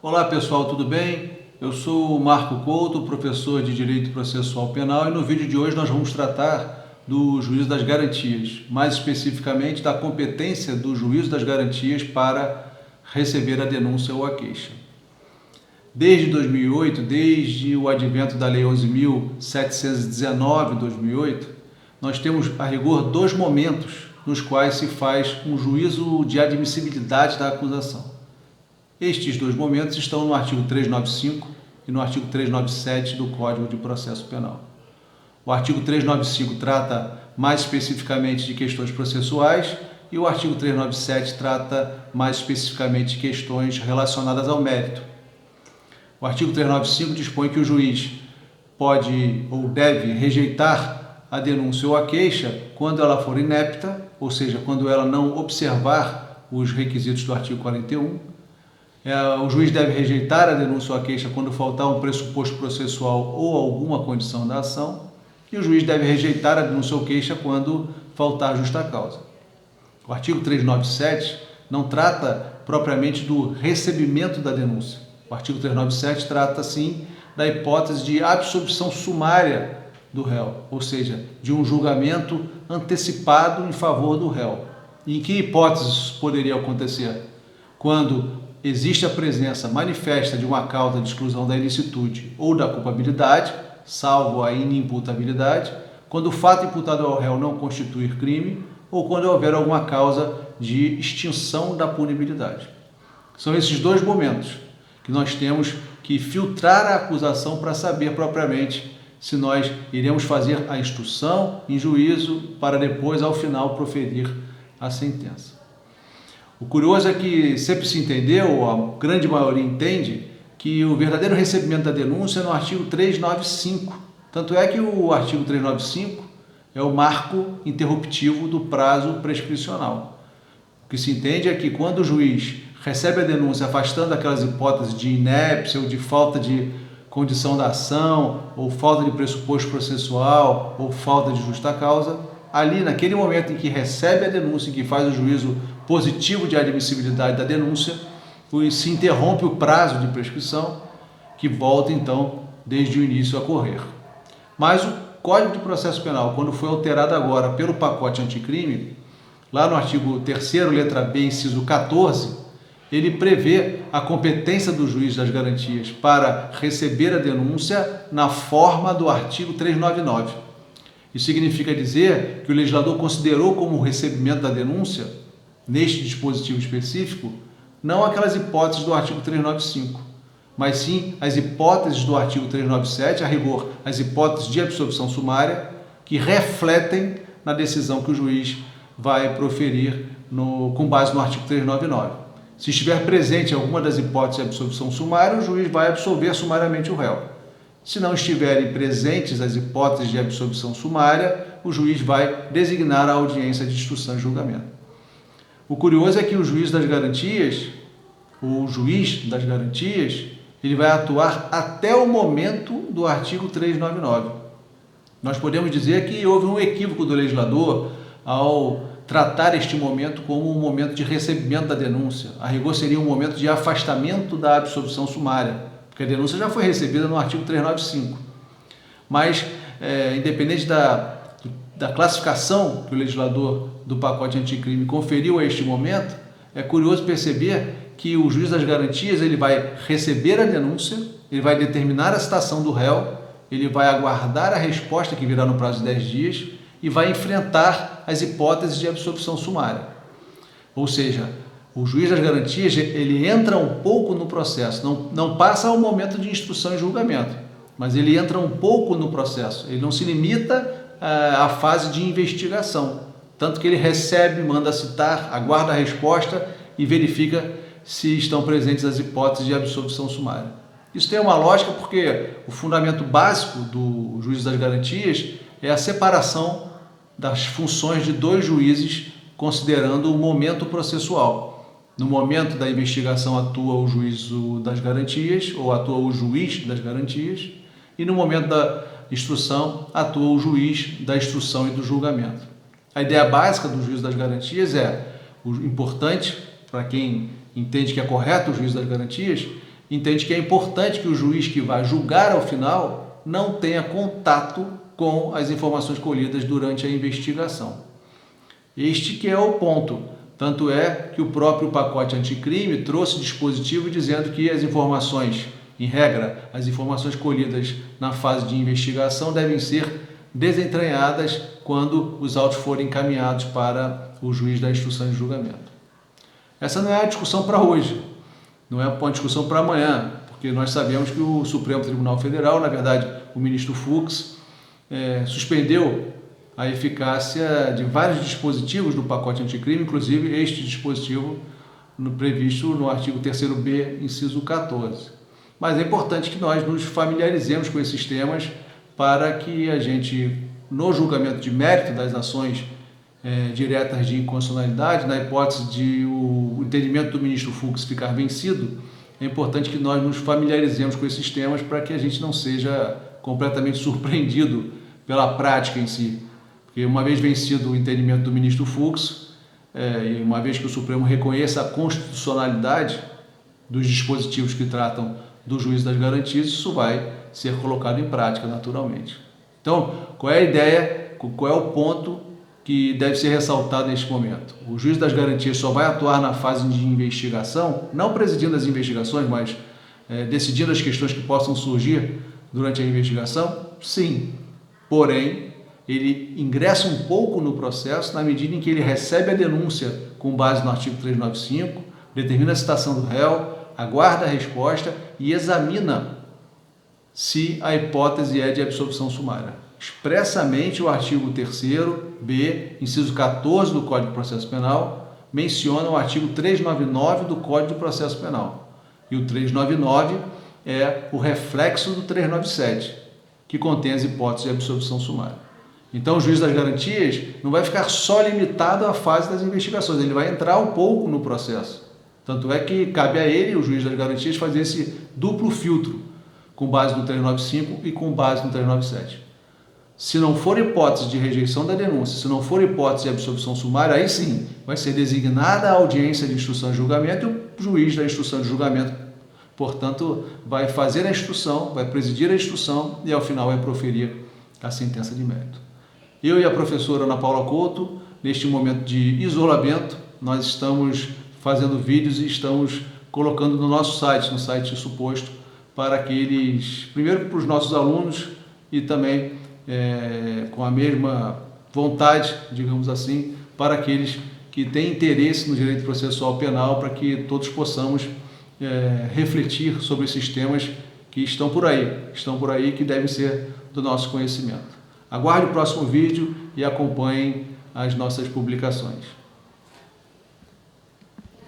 Olá pessoal, tudo bem? Eu sou o Marco Couto, professor de Direito Processual Penal, e no vídeo de hoje nós vamos tratar do juízo das garantias, mais especificamente da competência do juízo das garantias para receber a denúncia ou a queixa. Desde 2008, desde o advento da Lei 11.719 de 2008, nós temos a rigor dois momentos nos quais se faz um juízo de admissibilidade da acusação. Estes dois momentos estão no artigo 395 e no artigo 397 do Código de Processo Penal. O artigo 395 trata mais especificamente de questões processuais e o artigo 397 trata mais especificamente de questões relacionadas ao mérito. O artigo 395 dispõe que o juiz pode ou deve rejeitar a denúncia ou a queixa quando ela for inepta, ou seja, quando ela não observar os requisitos do artigo 41. O juiz deve rejeitar a denúncia ou a queixa quando faltar um pressuposto processual ou alguma condição da ação, e o juiz deve rejeitar a denúncia ou queixa quando faltar justa causa. O artigo 397 não trata propriamente do recebimento da denúncia. O artigo 397 trata, sim, da hipótese de absolvição sumária do réu, ou seja, de um julgamento antecipado em favor do réu. E em que hipóteses poderia acontecer? Quando existe a presença manifesta de uma causa de exclusão da ilicitude ou da culpabilidade, salvo a inimputabilidade, quando o fato imputado ao réu não constituir crime ou quando houver alguma causa de extinção da punibilidade. São esses dois momentos que nós temos que filtrar a acusação para saber propriamente se nós iremos fazer a instrução em juízo para depois, ao final, proferir a sentença. O curioso é que sempre se entendeu, a grande maioria entende, que o verdadeiro recebimento da denúncia é no artigo 395. Tanto é que o artigo 395 é o marco interruptivo do prazo prescricional. O que se entende é que quando o juiz recebe a denúncia afastando aquelas hipóteses de inépcia ou de falta de condição da ação, ou falta de pressuposto processual, ou falta de justa causa, ali naquele momento em que recebe a denúncia, em que faz o juízo positivo de admissibilidade da denúncia, se interrompe o prazo de prescrição, que volta então desde o início a correr. Mas o Código de Processo Penal, quando foi alterado agora pelo pacote anticrime, lá no artigo 3º, letra B, inciso 14, ele prevê a competência do juiz das garantias para receber a denúncia na forma do artigo 399. Isso significa dizer que o legislador considerou como recebimento da denúncia, neste dispositivo específico, não aquelas hipóteses do artigo 395, mas sim as hipóteses do artigo 397, a rigor, as hipóteses de absolvição sumária, que refletem na decisão que o juiz vai proferir com base no artigo 399. Se estiver presente alguma das hipóteses de absolvição sumária, o juiz vai absolver sumariamente o réu. Se não estiverem presentes as hipóteses de absolvição sumária, o juiz vai designar a audiência de instrução e julgamento. O curioso é que o juiz das garantias, ele vai atuar até o momento do artigo 399. Nós podemos dizer que houve um equívoco do legislador ao tratar este momento como um momento de recebimento da denúncia. A rigor seria um momento de afastamento da absolvição sumária, porque a denúncia já foi recebida no artigo 395. Mas, independente da classificação que o legislador do pacote anticrime conferiu a este momento, é curioso perceber que o juiz das garantias ele vai receber a denúncia, ele vai determinar a citação do réu, ele vai aguardar a resposta que virá no prazo de 10 dias e vai enfrentar as hipóteses de absolvição sumária. Ou seja, o juiz das garantias ele entra um pouco no processo, não passa ao momento de instrução e julgamento, mas ele entra um pouco no processo, ele não se limita à fase de investigação, tanto que ele recebe, manda citar, aguarda a resposta e verifica se estão presentes as hipóteses de absolvição sumária. Isso tem uma lógica porque o fundamento básico do juiz das garantias é a separação das funções de dois juízes, considerando o momento processual. No momento da investigação atua o juízo das garantias, ou atua o juiz das garantias, e no momento da instrução atua o juiz da instrução e do julgamento. A ideia básica do juízo das garantias é, o importante para quem entende que é correto o juízo das garantias, entende que é importante que o juiz que vai julgar ao final não tenha contato com as informações colhidas durante a investigação. Este que é o ponto. Tanto é que o próprio pacote anticrime trouxe dispositivo dizendo que as informações, em regra, as informações colhidas na fase de investigação devem ser desentranhadas quando os autos forem encaminhados para o juiz da instrução de julgamento. Essa não é a discussão para hoje, não é uma discussão para amanhã, porque nós sabemos que o Supremo Tribunal Federal, na verdade, o ministro Fux, suspendeu a eficácia de vários dispositivos do pacote anticrime, inclusive este dispositivo previsto no artigo 3º-B, inciso 14. Mas é importante que nós nos familiarizemos com esses temas para que a gente, no julgamento de mérito das ações diretas de inconstitucionalidade, na hipótese de o entendimento do ministro Fux ficar vencido, é importante que nós nos familiarizemos com esses temas para que a gente não seja completamente surpreendido pela prática em si. Porque uma vez vencido o entendimento do ministro Fux, e uma vez que o Supremo reconheça a constitucionalidade dos dispositivos que tratam do juízo das garantias, isso vai ser colocado em prática naturalmente. Então, qual é a ideia, qual é o ponto que deve ser ressaltado neste momento? O juiz das garantias só vai atuar na fase de investigação, não presidindo as investigações, mas decidindo as questões que possam surgir durante a investigação? Sim, porém, ele ingressa um pouco no processo na medida em que ele recebe a denúncia com base no artigo 395, determina a citação do réu, aguarda a resposta e examina se a hipótese é de absolvição sumária. Expressamente o artigo 3º-B, inciso 14 do Código de Processo Penal, menciona o artigo 399 do Código de Processo Penal. E o 399 é o reflexo do 397, que contém as hipóteses de absolvição sumária. Então, o juiz das garantias não vai ficar só limitado à fase das investigações, ele vai entrar um pouco no processo. Tanto é que cabe a ele, o juiz das garantias, fazer esse duplo filtro, com base no 395 e com base no 397. Se não for hipótese de rejeição da denúncia, se não for hipótese de absolvição sumária, aí sim vai ser designada a audiência de instrução de julgamento e o juiz da instrução de julgamento, portanto, vai fazer a instrução, vai presidir a instrução e ao final vai proferir a sentença de mérito. Eu e a professora Ana Paula Couto, neste momento de isolamento, nós estamos fazendo vídeos e estamos colocando no nosso site, no site Suposto, para aqueles, primeiro para os nossos alunos e também com a mesma vontade, digamos assim, para aqueles que têm interesse no direito processual penal, para que todos possamos refletir sobre esses temas que estão por aí, que devem ser do nosso conhecimento. Aguarde o próximo vídeo e acompanhem as nossas publicações.